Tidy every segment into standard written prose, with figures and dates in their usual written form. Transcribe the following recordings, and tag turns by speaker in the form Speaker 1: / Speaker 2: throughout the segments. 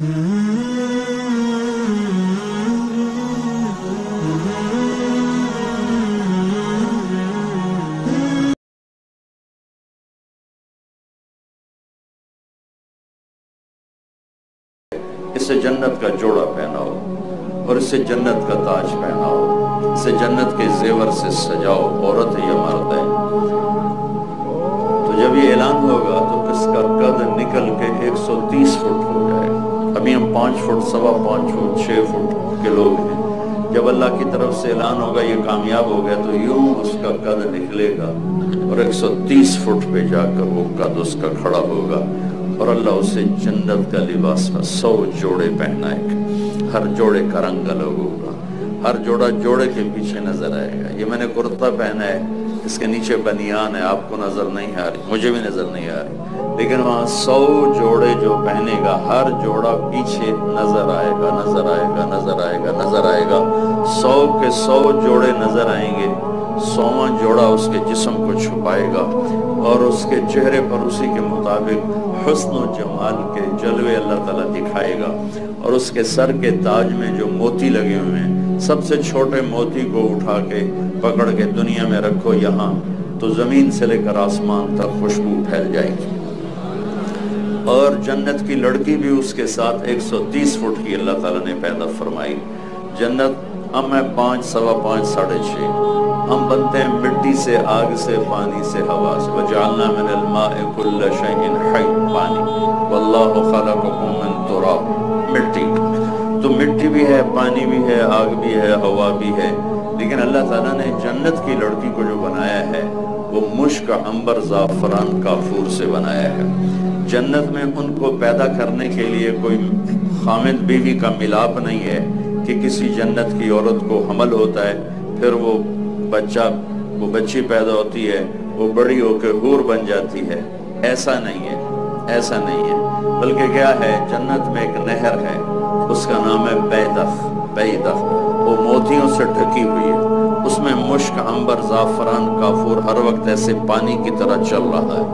Speaker 1: اسے جنت کا جوڑا پہناؤ اور اسے جنت کا تاج پہناؤ، اسے جنت کے زیور سے سجاؤ، عورت ہے یا مرد ہے۔ تو جب یہ اعلان ہوگا تو اس کا قد نکل کے 130 فٹ ہو جائے گا۔ ابھی ہم 5 فٹ، 5.25 فٹ، 6 فٹ کے لوگ ہیں۔ جب اللہ کی طرف سے اعلان ہوگا یہ کامیاب ہو گیا تو یوں اس کا قد نکلے گا اور 130 فٹ پہ جا کر وہ قد اس کا کھڑا ہوگا، اور اللہ اسے جنت کا لباس میں 100 جوڑے پہنائے گا۔ ہر جوڑے کا رنگ الگ ہوگا، ہر جوڑا جوڑے کے پیچھے نظر آئے گا۔ یہ میں نے کرتا پہنا ہے، اس کے نیچے بنیان ہے، آپ کو نظر نہیں آ رہی، مجھے بھی نظر نہیں آ رہی، لیکن وہاں 100 جوڑے جو پہنے گا، ہر جوڑا پیچھے نظر آئے گا، نظر آئے گا، نظر آئے گا، نظر آئے گا۔ 100 کے 100 جوڑے نظر آئیں گے، 100واں جوڑا اس کے جسم کو چھپائے گا، اور اس کے چہرے پر اسی کے مطابق حسن و جمال کے جلوے اللہ تعالیٰ دکھائے گا، اور اس کے سر کے تاج میں جو موتی لگے ہوئے ہیں، سب سے چھوٹے موتی کو اٹھا کے پکڑ کے دنیا میں رکھو یہاں، تو زمین سے لے کر آسمان تک خوشبو پھیل جائے گی۔ اور جنت کی لڑکی بھی اس کے ساتھ 130 فٹ کی اللہ تعالیٰ نے پیدا فرمائی۔ جنت ہم ہے 5، 5.25، 6.5۔ ہم بنتے ہیں مٹی سے، آگ سے، پانی سے، ہوا سے۔ وَجَعَلْنَا مِنَ الْمَاءِ كُلَّ شَيْءٍ حَيٍّ، پانی۔ وَاللَّهُ خَلَقَكُم مِّن تُرَابٍ، مٹی۔ تو مٹی بھی ہے، پانی بھی ہے، آگ بھی ہے، ہوا بھی ہے، لیکن اللہ تعالیٰ نے جنت کی لڑکی کو جو بنایا ہے وہ مشک، عنبر، زعفران، کافور سے بنایا ہے۔ جنت میں ان کو پیدا کرنے کے لیے کوئی خامد بیوی کا ملاپ نہیں ہے کہ کسی جنت کی عورت کو حمل ہوتا ہے، پھر وہ بچی پیدا ہوتی ہے، وہ بڑی ہو کے حور بن جاتی ہے۔ ایسا نہیں ہے، ایسا نہیں ہے، بلکہ کیا ہے، جنت میں ایک نہر ہے، اس کا نام ہے بیدخ، وہ موتیوں سے ڈھکی ہوئی ہے، اس میں مشک، عنبر، زعفران، کافور ہر وقت ایسے پانی کی طرح چل رہا ہے۔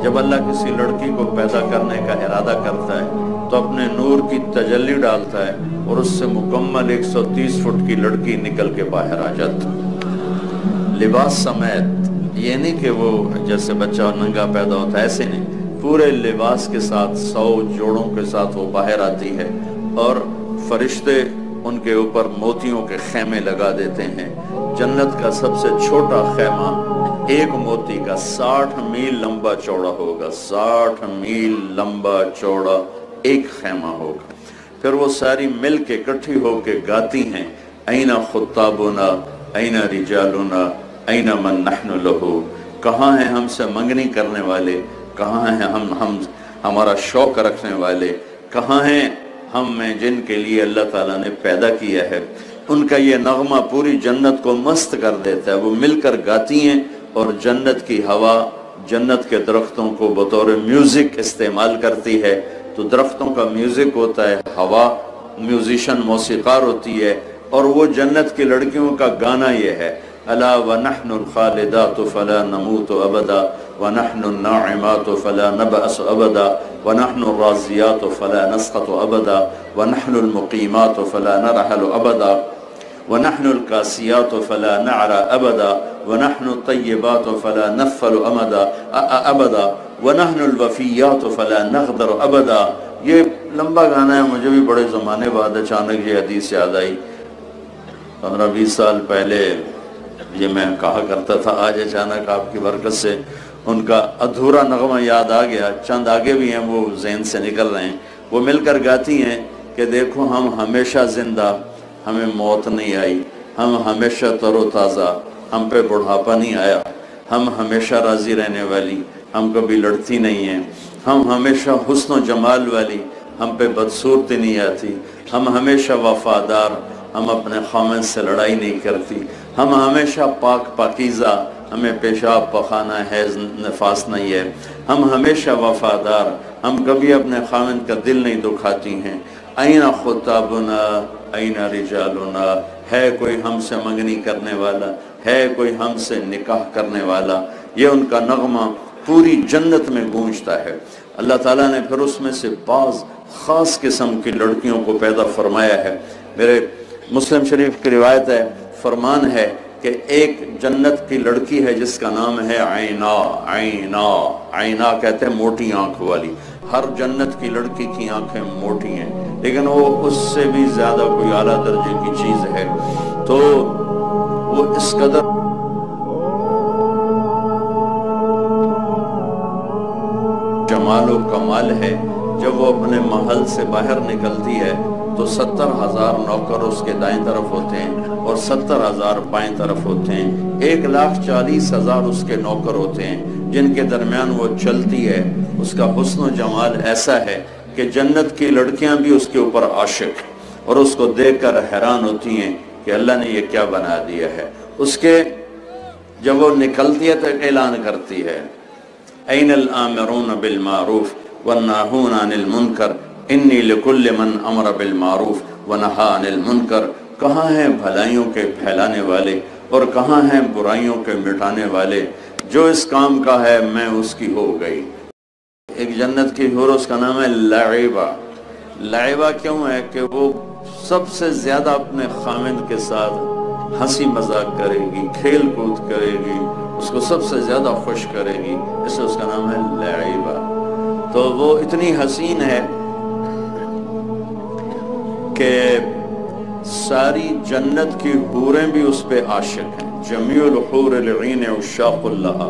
Speaker 1: جب اللہ کسی لڑکی کو پیدا کرنے کا ارادہ کرتا ہے تو اپنے نور کی تجلی ڈالتا ہے، اور اس سے مکمل 130 فٹ کی لڑکی نکل کے باہر آ جاتا ہے، لباس سمیت۔ یہ نہیں کہ وہ جیسے بچہ ننگا پیدا ہوتا ہے، ایسے نہیں، پورے لباس کے ساتھ 100 جوڑوں کے ساتھ وہ باہر آتی ہے، اور فرشتے ان کے اوپر موتیوں کے خیمے لگا دیتے ہیں۔ جنت کا سب سے چھوٹا خیمہ ایک موتی کا 60 میل لمبا چوڑا ہوگا، 60 میل لمبا چوڑا ایک خیمہ ہوگا۔ پھر وہ ساری مل کے اکٹھی ہو کے گاتی ہیں، این خطابنا این رجالنا این من نحن لہو، کہاں ہیں ہم سے منگنی کرنے والے، کہاں ہیں ہمارا شوق رکھنے والے، کہاں ہیں ہم میں جن کے لیے اللہ تعالیٰ نے پیدا کیا ہے۔ ان کا یہ نغمہ پوری جنت کو مست کر دیتا ہے، وہ مل کر گاتی ہیں، اور جنت کی ہوا جنت کے درختوں کو بطور میوزک استعمال کرتی ہے۔ تو درختوں کا میوزک ہوتا ہے، ہوا میوزیشن، موسیقار ہوتی ہے، اور وہ جنت کی لڑکیوں کا گانا یہ ہے، الا ونحن الخالدات فلا نموت ابدا ونحن الناعمات فلا نبأس ابدا ونحن الراضيات فلا نسقط ابدا ونحن المقيمات فلا نرحل ابدا ونحن الكاسيات فلا نعرى ابدا ونحن الطيبات فلا نغفل ابدا ونحن الوفيات فلا نغدر ابدا۔ یہ لمبا گانا ہے، مجھے بھی بڑے زمانے بعد اچانک یہ حدیث یاد آئی۔ 15-20 سال پہلے یہ میں کہا کرتا تھا، آج اچانک آپ کی برکت سے ان کا ادھورا نغمہ یاد آ گیا، چند آگے بھی ہیں وہ ذہن سے نکل رہے ہیں۔ وہ مل کر گاتی ہیں کہ دیکھو ہم ہمیشہ زندہ، ہمیں موت نہیں آئی، ہم ہمیشہ تر و تازہ، ہم پہ بڑھاپا نہیں آیا، ہم ہمیشہ راضی رہنے والی، ہم کبھی لڑتی نہیں ہیں، ہم ہمیشہ حسن و جمال والی، ہم پہ بدصورتی نہیں آتی، ہم ہمیشہ وفادار، ہم اپنے خامن سے لڑائی نہیں کرتی، ہم ہمیشہ پاک پاکیزہ، ہمیں پیشاب پخانہ حیض نفاس نہیں ہے، ہم ہمیشہ وفادار، ہم کبھی اپنے خامن کا دل نہیں دکھاتی ہیں۔ این خطابنا این رجالنا، ہے کوئی ہم سے منگنی کرنے والا، ہے کوئی ہم سے نکاح کرنے والا۔ یہ ان کا نغمہ پوری جنت میں گونجتا ہے۔ اللہ تعالیٰ نے پھر اس میں سے بعض خاص قسم کی لڑکیوں کو پیدا فرمایا ہے۔ میرے مسلم شریف کی روایت ہے، فرمان ہے کہ ایک جنت کی لڑکی ہے جس کا نام ہے عینا۔ عینا عینا کہتے ہیں موٹی آنکھ والی۔ ہر جنت کی لڑکی کی آنکھیں موٹی ہیں، لیکن وہ اس سے بھی زیادہ کوئی اعلیٰ درجے کی چیز ہے۔ تو وہ اس قدر جمال و کمال ہے، جب وہ اپنے محل سے باہر نکلتی ہے تو 70,000 نوکر اس کے دائیں طرف ہوتے ہیں اور 70,000 بائیں طرف ہوتے ہیں۔ 1,40,000 اس کے نوکر ہوتے ہیں جن کے درمیان وہ چلتی ہے۔ اس کا حسن و جمال ایسا ہے کہ جنت کی لڑکیاں بھی اس کے اوپر عاشق اور اس کو دیکھ کر حیران ہوتی ہیں کہ اللہ نے یہ کیا بنا دیا ہے۔ اس کے جب وہ نکلتی ہے تو اعلان کرتی ہے، این الآمرون بالمعروف والناہون عن المنکر انی لکل من امر بالمعروف ونہا عن المنکر۔ کہاں ہیں بھلائیوں کے پھیلانے والے اور کہاں ہیں برائیوں کے مٹانے والے؟ جو اس کام کا ہے میں اس کی ہو گئی۔ ایک جنت کی حور، اس کا نام ہے لعبہ۔ لعبہ کیوں ہے؟ کہ وہ سب سے زیادہ اپنے خامند کے ساتھ ہنسی مذاق کرے گی، کھیل کود کرے گی، اس کو سب سے زیادہ خوش کرے گی، اس لیے اس کا نام ہے لعبہ۔ تو وہ اتنی حسین ہے کہ ساری جنت کی حوریں بھی اس پہ عاشق ہیں۔ جمیع الحور العین عشاق اللہ،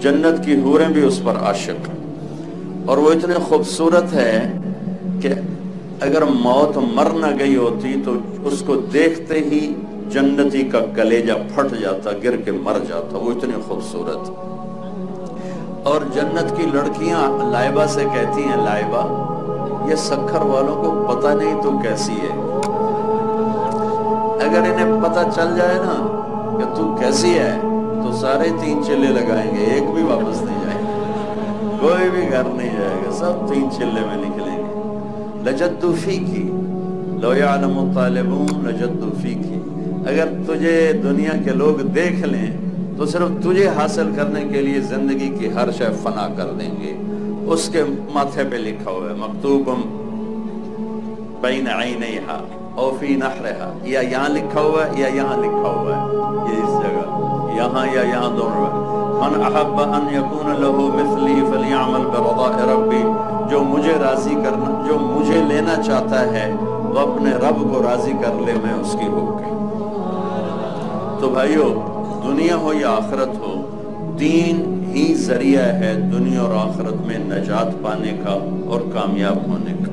Speaker 1: جنت کی حوریں بھی اس پر عاشق ہیں۔ اور وہ اتنے خوبصورت ہے کہ اگر موت مر نہ گئی ہوتی تو اس کو دیکھتے ہی جنتی کا کلیجہ پھٹ جاتا، گر کے مر جاتا، وہ اتنی خوبصورت۔ اور جنت کی لڑکیاں لائبہ سے کہتی ہیں، لائبہ یہ سکھر والوں کو پتہ نہیں تو کیسی ہے، اگر انہیں پتہ چل جائے نا کہ تو کیسی ہے تو سارے 3 چلے لگائیں گے، ایک بھی واپس نہیں جائیں گے، کوئی بھی گھر نہیں جائے گا، سب 3 چلے میں نکلیں گے۔ لجدوا فیکی لو یعلم الطالبون لجدوا فیکی، اگر تجھے دنیا کے لوگ دیکھ لیں تو صرف تجھے حاصل کرنے کے لیے زندگی کی ہر شے فنا کر دیں گے۔ اس کے ماتھے پہ لکھا ہوا ہے مکتوب بین عینیہا او فی نحرہا، یا یہاں لکھا ہوا ہے یا یہاں لکھا ہوا ہے، یہ اس جگہ یہاں یا یہاں دونوں ہے۔ من احب ان یکون لہ مثلی فلیعمل برضاء ربی، جو مجھے راضی کرنا، جو مجھے لینا چاہتا ہے وہ اپنے رب کو راضی کر لے، میں اس کی ہو گئی۔ تو بھائیو، دنیا ہو یا آخرت ہو، دین ہی ذریعہ ہے دنیا اور آخرت میں نجات پانے کا اور کامیاب ہونے کا۔